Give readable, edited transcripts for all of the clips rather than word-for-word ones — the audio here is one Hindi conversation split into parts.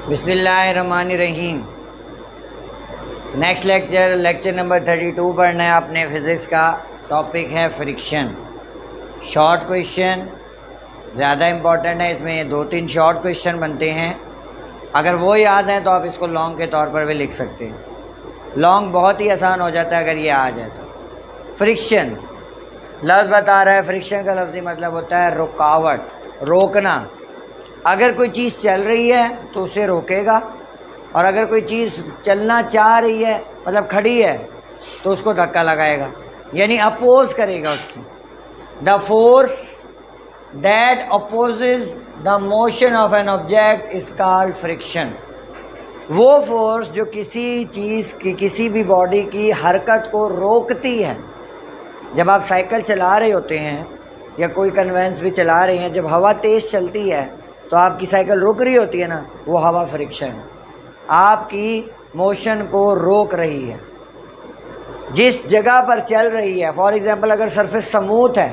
बिस्मिल्लाहिर्रहमानिर्रहीम। नेक्स्ट लेक्चर नंबर 32 पढ़ना है आपने। फ़िज़िक्स का टॉपिक है फ्रिक्शन। शॉर्ट क्वेश्चन ज़्यादा इम्पॉर्टेंट है, इसमें 2-3 शॉर्ट क्वेश्चन बनते हैं। अगर वो याद हैं तो आप इसको लॉन्ग के तौर पर भी लिख सकते हैं। लॉन्ग बहुत ही आसान हो जाता है अगर ये आ जाए तो। फ्रिक्शन लफ्ज़ बता रहा है, फ्रिक्शन का लफ्ज़ी मतलब होता है रुकावट, रोकना। अगर कोई चीज़ चल रही है तो उसे रोकेगा, और अगर कोई चीज़ चलना चाह रही है मतलब खड़ी है तो उसको धक्का लगाएगा, यानी अपोज करेगा उसकी। The force that opposes the motion of an object is called friction. वो फोर्स जो किसी चीज़ की, किसी भी बॉडी की हरकत को रोकती है। जब आप साइकिल चला रहे होते हैं या कोई कन्वेंस भी चला रहे हैं, जब हवा तेज़ चलती है तो आपकी साइकिल रुक रही होती है ना, वो हवा फ्रिक्शन आपकी मोशन को रोक रही है। जिस जगह पर चल रही है, फॉर एग्ज़ाम्पल अगर सरफेस स्मूथ है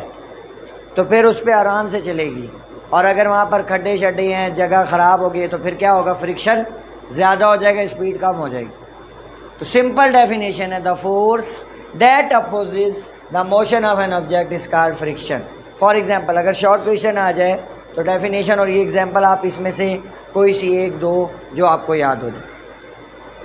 तो फिर उस पर आराम से चलेगी, और अगर वहाँ पर खड्डे शड्डे हैं, जगह ख़राब हो गई, तो फिर क्या होगा, फ्रिक्शन ज़्यादा हो जाएगा, स्पीड कम हो जाएगी। तो सिंपल डेफिनेशन है, the force that opposes the motion of an object is called friction. For example अगर शॉर्ट क्वेश्चन आ जाए तो डेफिनेशन और ये एग्जाम्पल आप इसमें से कोई सी एक दो जो आपको याद हो जाए।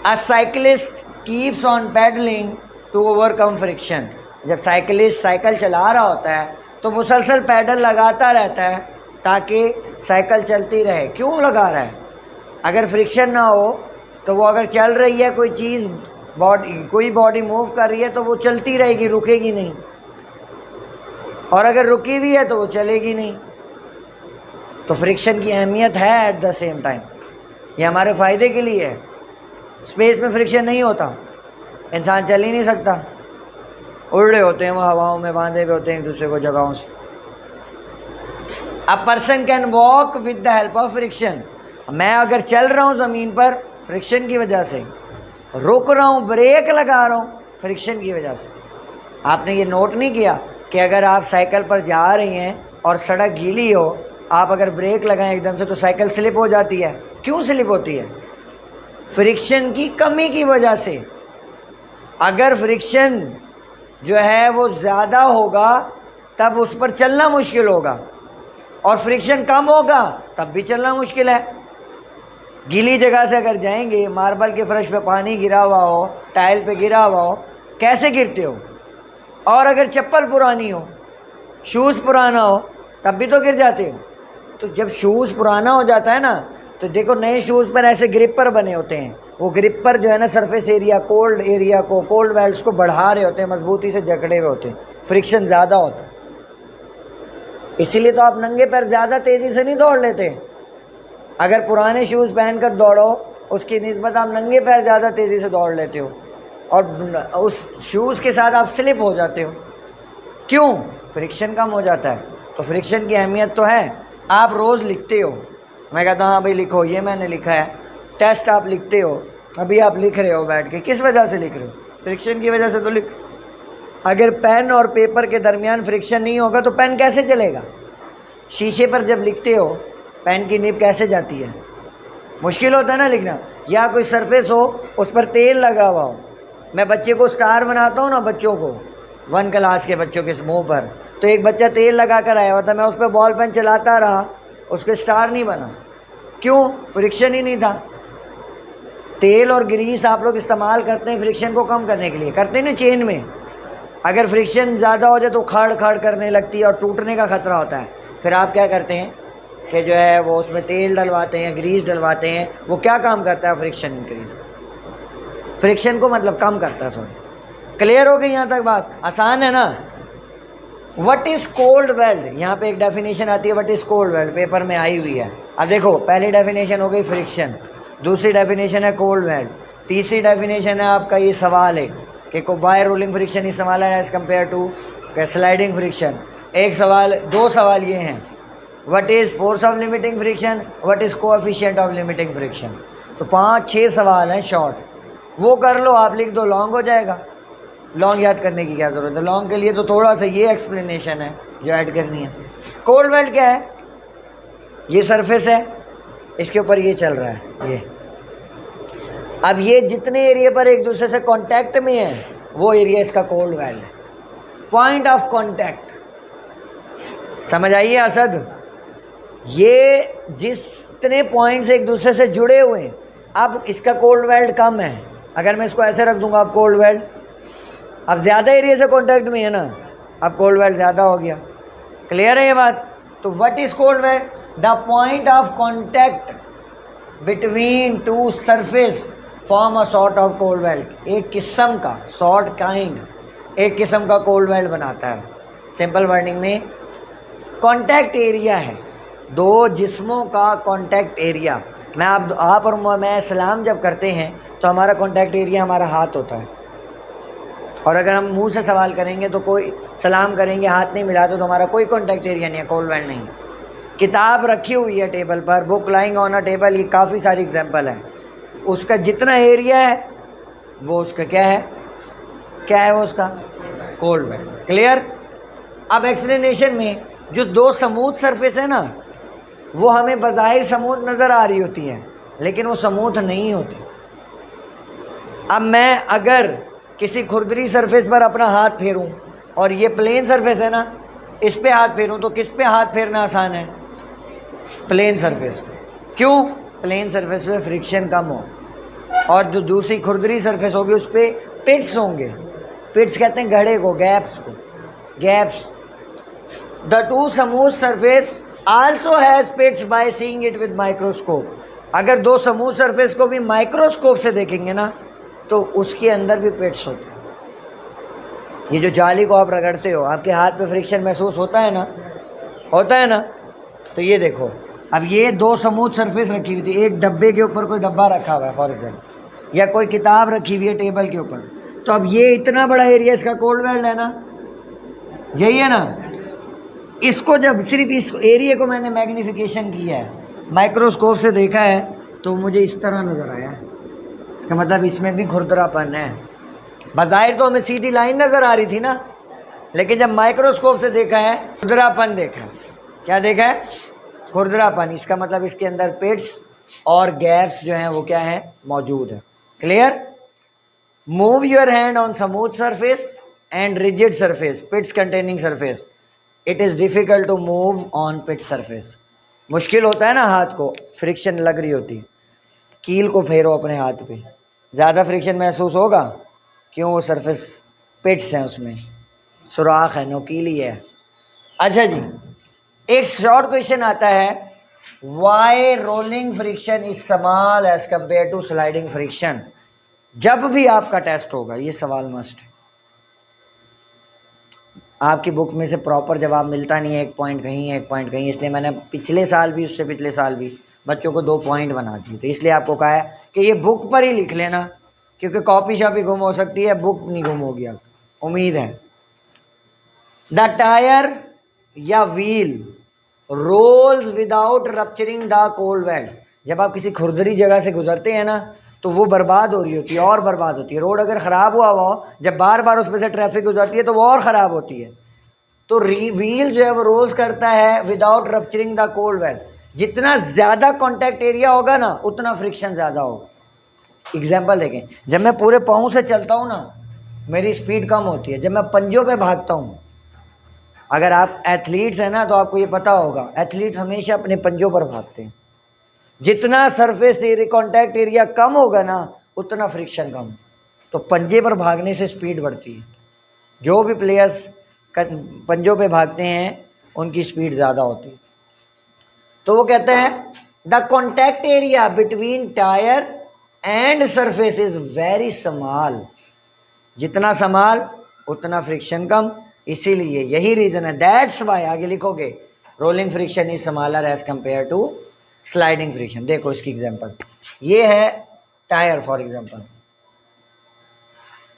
A cyclist keeps on pedalling to overcome friction. जब साइकिलिस्ट साइकिल चला रहा होता है तो मुसलसल पैडल लगाता रहता है ताकि साइकिल चलती रहे। क्यों लगा रहा है? अगर फ्रिक्शन ना हो तो वो अगर चल रही है कोई चीज़, कोई बॉडी मूव कर रही है तो वो चलती रहेगी, रुकेगी नहीं, और अगर रुकी हुई है तो वो चलेगी नहीं। तो फ्रिक्शन की अहमियत है एट द सेम टाइम, ये हमारे फ़ायदे के लिए है। स्पेस में फ्रिक्शन नहीं होता, इंसान चल ही नहीं सकता, उड़े होते हैं वो, हवाओं में बांधे हुए होते हैं एक दूसरे को जगहों से। A person can walk with the help of friction. मैं अगर चल रहा हूँ ज़मीन पर फ्रिक्शन की वजह से, रुक रहा हूँ, ब्रेक लगा रहा हूँ फ्रिक्शन की वजह से। आपने ये नोट नहीं किया कि अगर आप साइकिल पर जा रही हैं और सड़क गीली हो, आप अगर ब्रेक लगाएं एकदम से तो साइकिल स्लिप हो जाती है। क्यों स्लिप होती है? फ्रिक्शन की कमी की वजह से। अगर फ्रिक्शन जो है वो ज़्यादा होगा तब उस पर चलना मुश्किल होगा, और फ्रिक्शन कम होगा तब भी चलना मुश्किल है। गीली जगह से अगर जाएंगे, मार्बल के फर्श पे पानी गिरा हुआ हो, टाइल पे गिरा हुआ हो, कैसे गिरते हो? और अगर चप्पल पुरानी हो, शूज़ पुराना हो, तब भी तो गिर जाते हो। तो जब शूज़ पुराना हो जाता है ना, तो देखो नए शूज़ पर ऐसे ग्रिपर बने होते हैं। वो ग्रिपर जो है ना, सरफेस एरिया, कोल्ड एरिया को, कोल्ड वेल्स को बढ़ा रहे होते हैं, मजबूती से जकड़े हुए होते हैं, फ्रिक्शन ज़्यादा होता है। इसीलिए तो आप नंगे पैर ज़्यादा तेज़ी से नहीं दौड़ लेते। अगर पुराने शूज़ पहनकर दौड़ो उसकी निस्बत आप नंगे पैर ज़्यादा तेज़ी से दौड़ लेते हो, और उस शूज़ के साथ आप स्लिप हो जाते हो। क्यों? फ्रिक्शन कम हो जाता है। तो फ्रिक्शन की अहमियत तो है। आप रोज़ लिखते हो, मैं कहता हूँ हाँ भाई लिखो, ये मैंने लिखा है। टेस्ट आप लिखते हो, अभी आप लिख रहे हो बैठ के, किस वजह से लिख रहे हो? फ्रिक्शन की वजह से तो लिख। अगर पेन और पेपर के दरमियान फ्रिक्शन नहीं होगा तो पेन कैसे चलेगा? शीशे पर जब लिखते हो पेन की निब कैसे जाती है? मुश्किल होता है ना लिखना। या कोई सरफेस हो, उस पर तेल लगा हुआ हो। मैं बच्चे को स्टार बनाता हूँ ना, बच्चों को 1 क्लास के बच्चों के मुँह पर, तो एक बच्चा तेल लगा कर आया हुआ था, मैं उस पर बॉल पेन चलाता रहा, उसके स्टार नहीं बना। क्यों? फ्रिक्शन ही नहीं था। तेल और ग्रीस आप लोग इस्तेमाल करते हैं फ्रिक्शन को कम करने के लिए, करते हैं ना चेन में। अगर फ्रिक्शन ज़्यादा हो जाए तो खड़ खड़ करने लगती है और टूटने का ख़तरा होता है। फिर आप क्या करते हैं कि जो है वो उसमें तेल डलवाते हैं, ग्रीस डलवाते हैं। वो क्या काम करता है? फ्रिक्शन इंक्रीज, फ्रिक्शन को मतलब कम करता है। सॉरी, क्लियर हो गई यहाँ तक बात? आसान है ना? What is cold weld? यहाँ पे एक डेफिनेशन आती है, what is cold weld, paper में आई हुई है। अब देखो, पहली डेफिनेशन हो गई फ्रिक्शन, दूसरी डेफिनेशन है कोल्ड वेल्ड, तीसरी डेफिनेशन है आपका ये सवाल है कि why rolling friction is smaller as compare to sliding friction. एक सवाल, 2 सवाल ये हैं, what is force of limiting friction, what is coefficient of limiting friction. तो 5-6 सवाल हैं शॉर्ट, वो कर लो, आप लिख दो, लॉन्ग हो जाएगा। लॉन्ग याद करने की क्या ज़रूरत है? लॉन्ग के लिए तो थोड़ा सा ये एक्सप्लेनेशन है जो ऐड करनी है। कोल्ड वेल्ड क्या है? ये सरफेस है, इसके ऊपर ये चल रहा है, ये अब ये जितने एरिया पर एक दूसरे से कांटेक्ट में है वो एरिया इसका कोल्ड वेल है, पॉइंट ऑफ कांटेक्ट। समझ आइए असद, ये जितने पॉइंट्स एक दूसरे से जुड़े हुए हैं, अब इसका कोल्ड वेल्ड कम है। अगर मैं इसको ऐसे रख दूंगा अब कोल्ड वेल्ड, अब ज़्यादा एरिया से कांटेक्ट में है ना, अब कोल्ड वेल्ड ज़्यादा हो गया। क्लियर है ये बात? तो what is cold weld? The point of contact between two surface form a sort of cold weld. एक किस्म का सॉर्ट काइंड, एक किस्म का कोल्ड वेल्ड बनाता है। सिंपल वर्डिंग में कांटेक्ट एरिया है, दो जिस्मों का कांटेक्ट एरिया। मैं आप और मैं सलाम जब करते हैं तो हमारा कांटेक्ट एरिया हमारा हाथ होता है, और अगर हम मुंह से सवाल करेंगे तो कोई सलाम करेंगे हाथ नहीं मिलाते तो हमारा कोई कांटेक्ट एरिया नहीं है, कोल्ड वेल्ड नहीं। किताब रखी हुई है टेबल पर, book lying on a table, ये काफ़ी सारी एग्जांपल है। उसका जितना एरिया है वो उसका क्या है वो उसका कोल्ड वेल्ड। क्लियर? अब एक्सप्लेनेशन में जो दो स्मूथ सरफेस है ना, वो हमें बज़ाहिर स्मूथ नज़र आ रही होती है लेकिन वो स्मूथ नहीं होती। अब मैं अगर किसी खुरदरी सरफेस पर अपना हाथ फेरूं और ये प्लेन सरफेस है ना, इस पे हाथ फेरूं तो किस पे हाथ फेरना आसान है? प्लेन सरफेस पे। क्यों? प्लेन सरफेस पे फ्रिक्शन कम हो, और जो दूसरी खुरदरी सरफेस होगी उस पर पिट्स होंगे। पिट्स कहते हैं गड्ढे को, गैप्स को, gaps. The two smooth surface also has pits by seeing it with microscope. अगर दो स्मूथ सरफेस को भी माइक्रोस्कोप से देखेंगे ना तो उसके अंदर भी पिट्स होते हैं। ये जो जाली को आप रगड़ते हो, आपके हाथ पे फ्रिक्शन महसूस होता है ना, होता है ना? तो ये देखो, अब ये दो स्मूथ सरफेस रखी हुई थी, एक डब्बे के ऊपर कोई डब्बा रखा हुआ है फॉर एग्जाम्पल, या कोई किताब रखी हुई है टेबल के ऊपर, तो अब ये इतना बड़ा एरिया इसका कोल्ड वेल्ड है ना, यही है ना? इसको जब सिर्फ इस एरिया को मैंने मैग्नीफिकेशन किया है, माइक्रोस्कोप से देखा है, तो मुझे इस तरह नज़र आया है। इसका मतलब इसमें भी खुरदरापन है। बज़ाहिर तो हमें सीधी लाइन नज़र आ रही थी ना, लेकिन जब माइक्रोस्कोप से देखा है खुरदरापन देखा है। क्या देखा है? खुरदरापन। इसका मतलब इसके अंदर पिट्स और गैप्स जो हैं वो क्या है? मौजूद है। Clear? Move your hand on smooth surface and rigid surface, pits containing surface. It is difficult to move on pit surface. मुश्किल होता है ना, हाथ को फ्रिक्शन लग रही होती। कील को फेरो अपने हाथ पे, ज़्यादा फ्रिक्शन महसूस होगा। क्यों? वो सरफेस पिट्स हैं, उसमें सुराख है, नोकीली है। अच्छा जी, एक शॉर्ट क्वेश्चन आता है, why rolling friction is small as compare to sliding friction. जब भी आपका टेस्ट होगा ये सवाल मस्ट है। आपकी बुक में से प्रॉपर जवाब मिलता नहीं है, एक पॉइंट कहीं एक पॉइंट कहीं, इसलिए मैंने पिछले साल भी उससे पिछले साल भी बच्चों को 2 पॉइंट बना दिए थे। इसलिए आपको कहा है कि ये बुक पर ही लिख लेना, क्योंकि कॉपी शॉपी गुम हो सकती है, बुक नहीं गुम होगी। आप उम्मीद है। द टायर या wheel rolls without rupturing the cold weld. जब आप किसी खुरदरी जगह से गुजरते हैं ना तो वो बर्बाद हो रही होती है, और बर्बाद होती है। रोड अगर ख़राब हुआ हो, जब बार बार उस पर से ट्रैफिक गुजरती है तो वो और ख़राब होती है। तो व्हील जो है वो रोल्स करता है without rupturing the cold weld. जितना ज़्यादा कॉन्टैक्ट एरिया होगा ना उतना फ्रिक्शन ज़्यादा होगा। एग्जाम्पल देखें, जब मैं पूरे पाँव से चलता हूँ ना मेरी स्पीड कम होती है। जब मैं पंजों पे भागता हूँ, अगर आप एथलीट्स हैं ना तो आपको ये पता होगा, एथलीट्स हमेशा अपने पंजों पर भागते हैं। जितना सरफेस एरिया कॉन्टैक्ट एरिया कम होगा ना उतना फ्रिक्शन कम, तो पंजे पर भागने से स्पीड बढ़ती है। जो भी प्लेयर्स पंजों पे भागते हैं उनकी स्पीड ज़्यादा होती है। तो वो कहते हैं the contact area between tyre and surface is very small. जितना स्मॉल उतना फ्रिक्शन कम। इसीलिए यही रीज़न है, दैट्स वाई आगे लिखोगे rolling friction is smaller as compare to sliding friction. देखो इसकी एग्जांपल, ये है टायर फॉर एग्जांपल,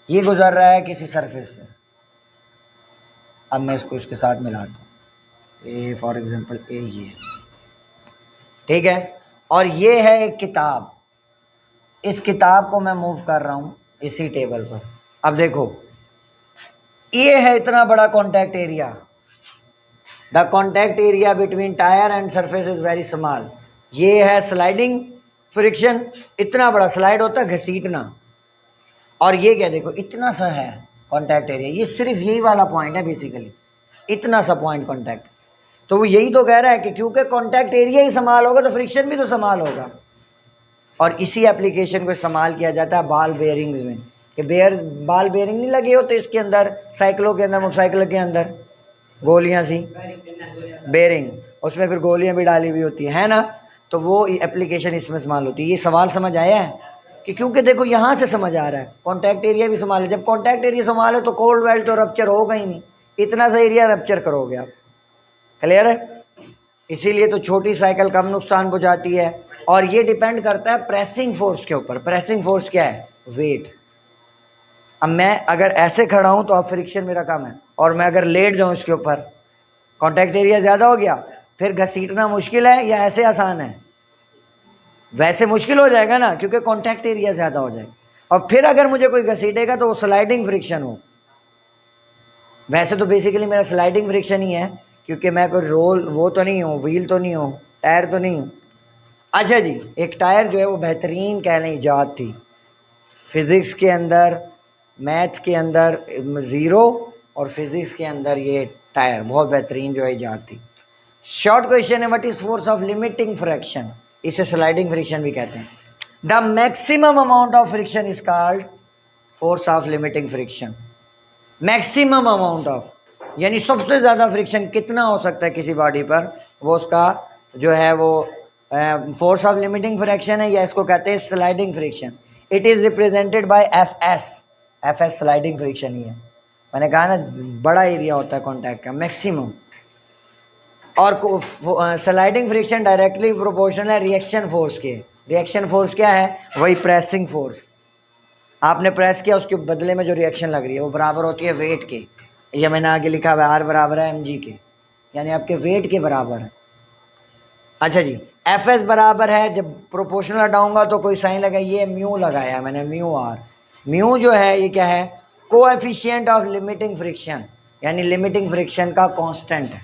ये गुजर रहा है किसी सरफेस से। अब मैं इसको इसके साथ मिलाता हूँ, ए फॉर एग्जांपल ए, ये ठीक है। और ये है एक किताब, इस किताब को मैं मूव कर रहा हूँ इसी टेबल पर। अब देखो ये है इतना बड़ा contact area, the contact area between tyre and surface is very small. ये है स्लाइडिंग फ्रिक्शन इतना बड़ा स्लाइड होता है, घसीटना, और ये क्या देखो इतना सा है कॉन्टैक्ट एरिया, ये सिर्फ यही वाला पॉइंट है बेसिकली, इतना सा पॉइंट कॉन्टैक्ट। तो वो यही तो कह रहा है कि क्योंकि कॉन्टैक्ट एरिया ही संभाल होगा तो फ्रिक्शन भी तो संभाल होगा। और इसी एप्लीकेशन को इस्तेमाल किया जाता है बॉल बेयरिंग्स में, कि बॉल बेयरिंग नहीं लगे होते इसके अंदर, साइकिलों के अंदर, मोटरसाइकिल के अंदर गोलियां सी बेयरिंग, उसमें फिर गोलियां भी डाली हुई होती है ना, तो वो एप्लीकेशन इसमें इस्तेमाल होती है। ये सवाल समझ आया है कि क्योंकि देखो यहाँ से समझ आ रहा है कॉन्टैक्ट एरिया भी संभाले, जब कॉन्टैक्ट एरिया संभाले तो कोल्ड वेल्ड तो रप्चर होगा ही नहीं, इतना सा एरिया रप्चर करोगे आप। क्लियर है? इसीलिए तो छोटी साइकिल कम नुकसान पहुंचाती है। और ये डिपेंड करता है प्रेसिंग फोर्स के ऊपर। प्रेसिंग फोर्स क्या है? वेट। अब मैं अगर ऐसे खड़ा हूं तो अब फ्रिक्शन मेरा कम है, और मैं अगर लेट जाऊं इसके ऊपर, कॉन्टैक्ट एरिया ज़्यादा हो गया, फिर घसीटना मुश्किल है या ऐसे आसान है? वैसे मुश्किल हो जाएगा ना, क्योंकि कॉन्टैक्ट एरिया ज़्यादा हो जाएगा। और फिर अगर मुझे कोई घसीटेगा तो वो स्लाइडिंग फ्रिक्शन हो। वैसे तो बेसिकली मेरा स्लाइडिंग फ्रिक्शन ही है, क्योंकि मैं कोई रोल वो तो नहीं हूँ, व्हील तो नहीं हूँ, टायर तो नहीं हूँ। अच्छा जी, एक टायर जो है वो बेहतरीन कह लें ईजाद थी फिज़िक्स के अंदर, मैथ के अंदर ज़ीरो, और फिज़िक्स के अंदर ये टायर बहुत बेहतरीन जो है ईजाद थी। शॉर्ट क्वेश्चन है, what is force of limiting friction? इसे स्लाइडिंग फ्रिक्शन भी कहते हैं। The maximum amount of friction is called force of limiting friction. Maximum amount of, यानी सबसे ज़्यादा फ्रिक्शन कितना हो सकता है किसी बॉडी पर, वो उसका जो है वो फोर्स ऑफ लिमिटिंग फ्रिक्शन है, या इसको कहते हैं sliding friction. It is represented by F S sliding friction ही है। मैंने कहा ना बड़ा एरिया होता है कॉन्टैक्ट का, मैक्सिमम। और स्लाइडिंग फ्रिक्शन डायरेक्टली प्रोपोर्शनल है रिएक्शन फोर्स के। रिएक्शन फोर्स क्या है? वही प्रेसिंग फोर्स। आपने प्रेस किया, उसके बदले में जो रिएक्शन लग रही है वो बराबर होती है वेट के। ये मैंने आगे लिखा हुआ है आर बराबर है mg के, यानी आपके वेट के बराबर है। अच्छा जी, एफ एस बराबर है, जब प्रोपोर्शनल हटाऊंगा तो कोई साइन लगा, ये म्यू लगाया है मैंने, म्यू आर। म्यू जो है ये क्या है? कोएफिशिएंट ऑफ लिमिटिंग फ्रिक्शन, यानी लिमिटिंग फ्रिक्शन का कांस्टेंट है।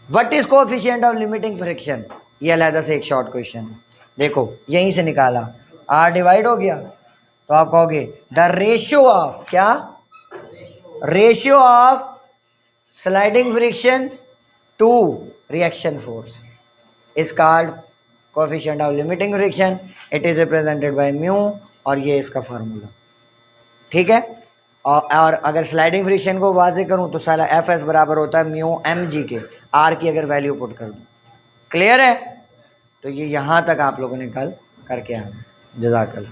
What is coefficient of limiting friction? ये अलग से एक शॉर्ट क्वेश्चन है, देखो यहीं से निकाला। आर डिवाइड हो गया तो आप कहोगे द रेशियो ऑफ, क्या? Ratio of sliding friction to reaction force is called coefficient of limiting friction. It is represented by mu, और ये इसका फार्मूला। ठीक है? और अगर स्लाइडिंग फ्रिक्शन को वाजे करूं तो साला एफ एस बराबर होता है म्यू एम जी के, आर की अगर वैल्यू पुट कर दूं। क्लियर है? तो ये यहाँ तक आप लोगों ने कल करके आना। जज़ाकल्लाह।